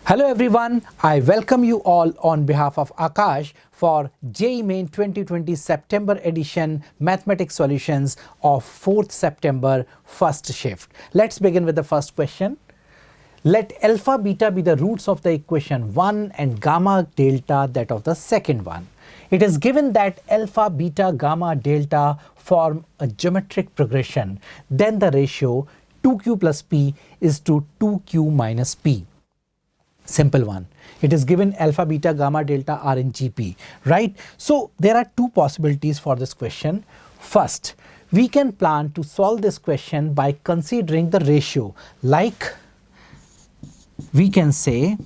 Hello everyone, I welcome you all on behalf of Aakash for JEE Main 2020 September edition Mathematics Solutions of 4th September first shift. Let's begin with the first question. Let alpha beta be the roots of the equation 1 and gamma delta that of the second one. It is given that alpha, beta, gamma, delta form a geometric progression. Then the ratio 2q plus p is to 2q minus p. Simple one. It is given alpha, beta, gamma, delta are in GP, right? So there are two possibilities for this question. First, we can plan to solve this question by considering the ratio. Like we can say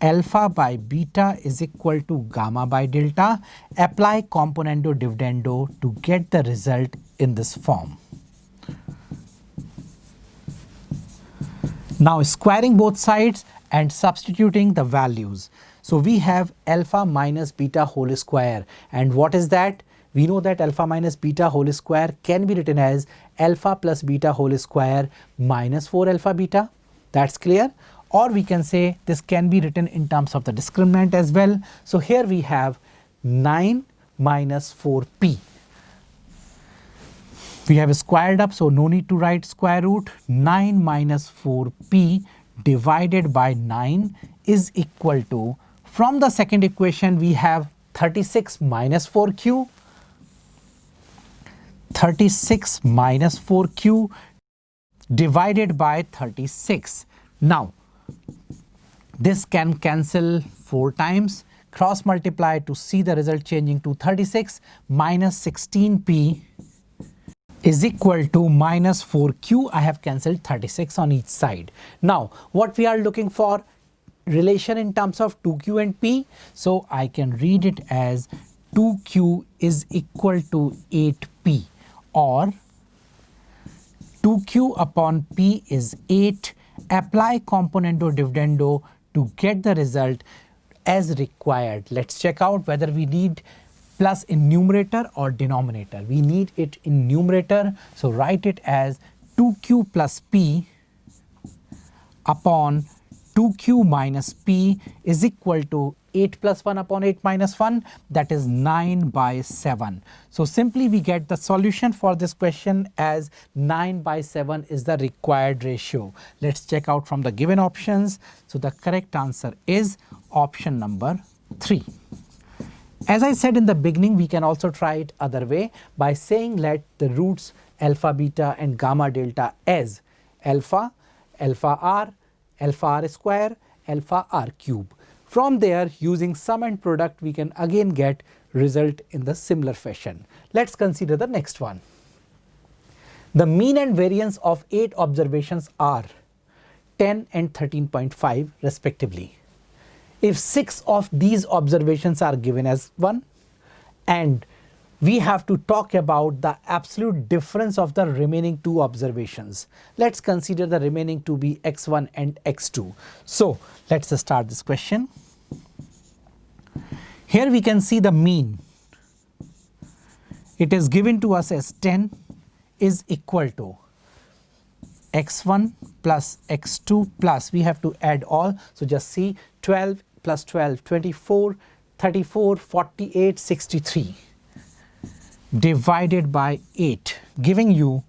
alpha by beta is equal to gamma by delta. Apply componendo dividendo to get the result in this form. Now squaring both sides and substituting the values. So we have alpha minus beta whole square. And what is that? We know that alpha minus beta whole square can be written as alpha plus beta whole square minus 4 alpha beta. That's clear. Or we can say this can be written in terms of the discriminant as well. So here we have 9 minus 4p. We have squared up, so no need to write square root. 9 minus 4p divided by 9 is equal to, from the second equation we have 36 minus 4q. 36 minus 4q divided by 36. Now this can cancel 4 times. Cross multiply to see the result changing to 36 minus 16p is equal to minus 4q. I have cancelled 36 on each side. Now what we are looking for, relation in terms of 2q and p. So I can read it as 2q is equal to 8p, or 2q upon p is 8. Apply componendo dividendo to get the result as required. Let's check out whether we need plus in numerator or denominator. We need it in numerator, so write it as 2q plus p upon 2q minus p is equal to 8 plus 1 upon 8 minus 1, that is 9 by 7. So simply we get the solution for this question as 9 by 7 is the required ratio. Let's check out from the given options. So the correct answer is option number 3. As I said in the beginning, we can also try it other way by saying let the roots alpha, beta and gamma delta as alpha, alpha r square, alpha r cube. From there, using sum and product, we can again get result in the similar fashion. Let's consider the next one. The mean and variance of 8 observations are 10 and 13.5 respectively. If 6 of these observations are given as 1, and we have to talk about the absolute difference of the remaining 2 observations. Let's consider the remaining to be x1 and x2. So let's start this question. Here we can see the mean. It is given to us as 10 is equal to x1 plus x2 plus, we have to add all. So just see 12 plus 12, 24, 34, 48, 63 divided by 8, giving you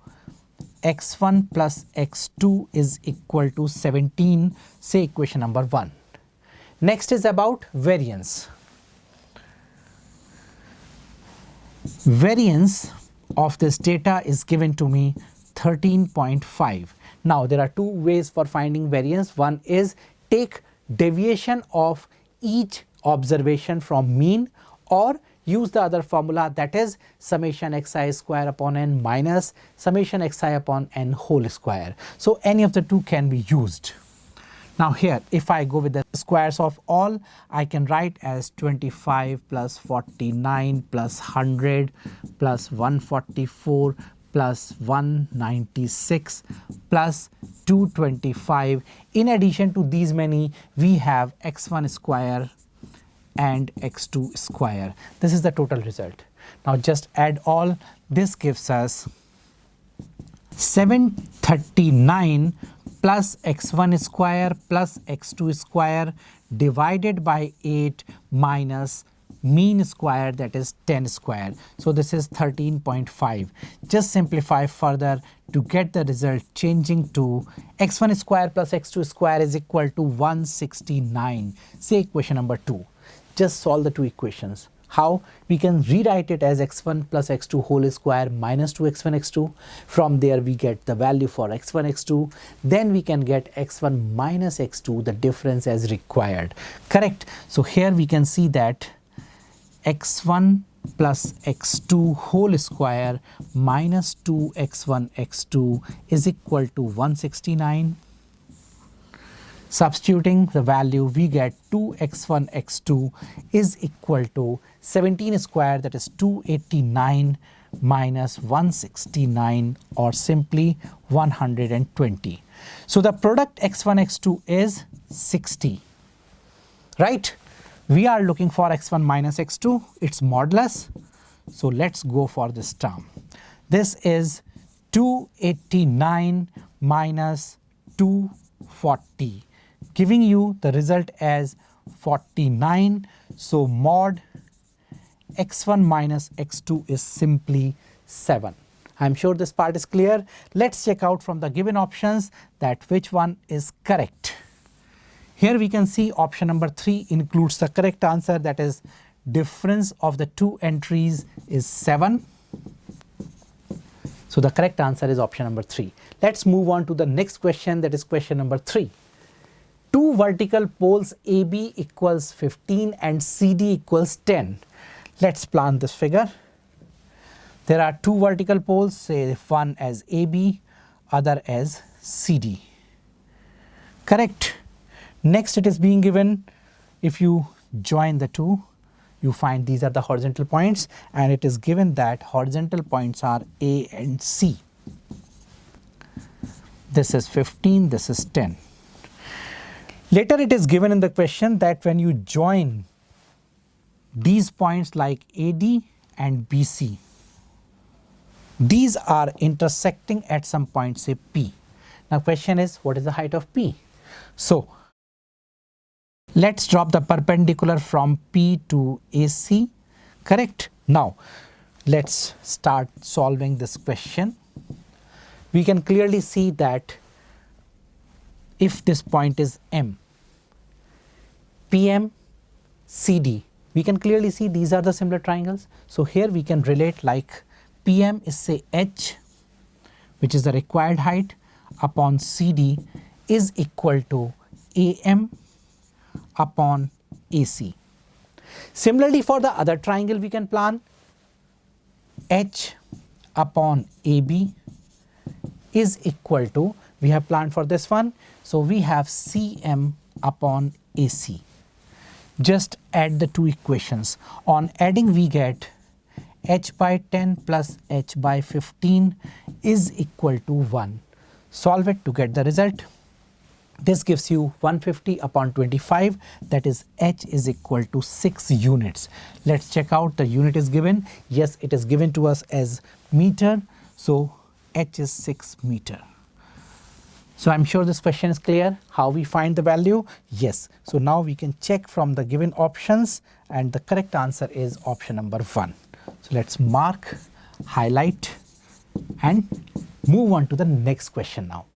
x1 plus x2 is equal to 17, say equation number 1. Next is about variance. Variance of this data is given to me 13.5. Now there are 2 ways for finding variance. One is take deviation of each observation from mean, or use the other formula, that is summation xi square upon n minus summation xi upon n whole square. So any of the 2 can be used. Now here if I go with the squares of all, I can write as 25 plus 49 plus 100 plus 144 plus 196 plus 225. In addition to these many, we have x1 square and x2 square. This is the total result. Now just add all. This gives us 739 plus x1 square plus x2 square divided by 8 minus mean square, that is 10 square. So this is 13.5. Just simplify further to get the result changing to x1 square plus x2 square is equal to 169. Say equation number 2. Just solve the two equations. How? We can rewrite it as x1 plus x2 whole square minus 2x1 x2. From there we get the value for x1 x2. Then we can get x1 minus x2, the difference as required. Correct? So here we can see that x1 plus x2 whole square minus 2x1 x2 is equal to 169. Substituting the value, we get 2x1 x2 is equal to 17 square, that is 289 minus 169, or simply 120. So the product x1 x2 is 60, right? We are looking for x1 minus x2, its modulus. So let's go for this term. This is 289 minus 240, giving you the result as 49. So mod x1 minus x2 is simply 7. I'm sure this part is clear. Let's check out from the given options that which one is correct. Here we can see option number 3 includes the correct answer, that is difference of the two entries is 7. So the correct answer is option number 3. Let's move on to the next question, that is question number 3. Two vertical poles AB equals 15 and CD equals 10. Let's plan this figure. There are two vertical poles, say one as AB, other as CD. Correct. Next it is being given, if you join the two, you find these are the horizontal points, and it is given that horizontal points are A and C. This is 15, this is 10. Later it is given in the question that when you join these points like AD and BC, these are intersecting at some point, say P. Now question is, what is the height of P? So let's drop the perpendicular from P to AC, correct? Now let's start solving this question. We can clearly see that if this point is M, PM, CD, we can clearly see these are the similar triangles. So here we can relate like PM is say H, which is the required height, upon CD is equal to AM upon AC. Similarly for the other triangle we can plan H upon AB is equal to, we have planned for this one, so we have CM upon AC. Just add the two equations. On adding we get H by 10 plus H by 15 is equal to 1. Solve it to get the result. This gives you 150 upon 25, that is H is equal to 6 units. Let's check out the unit is given. Yes, it is given to us as meter, so H is 6 meter. So I'm sure this question is clear. How we find the value? Yes. So now we can check from the given options, and the correct answer is option number 1. So let's mark, highlight, and move on to the next question now.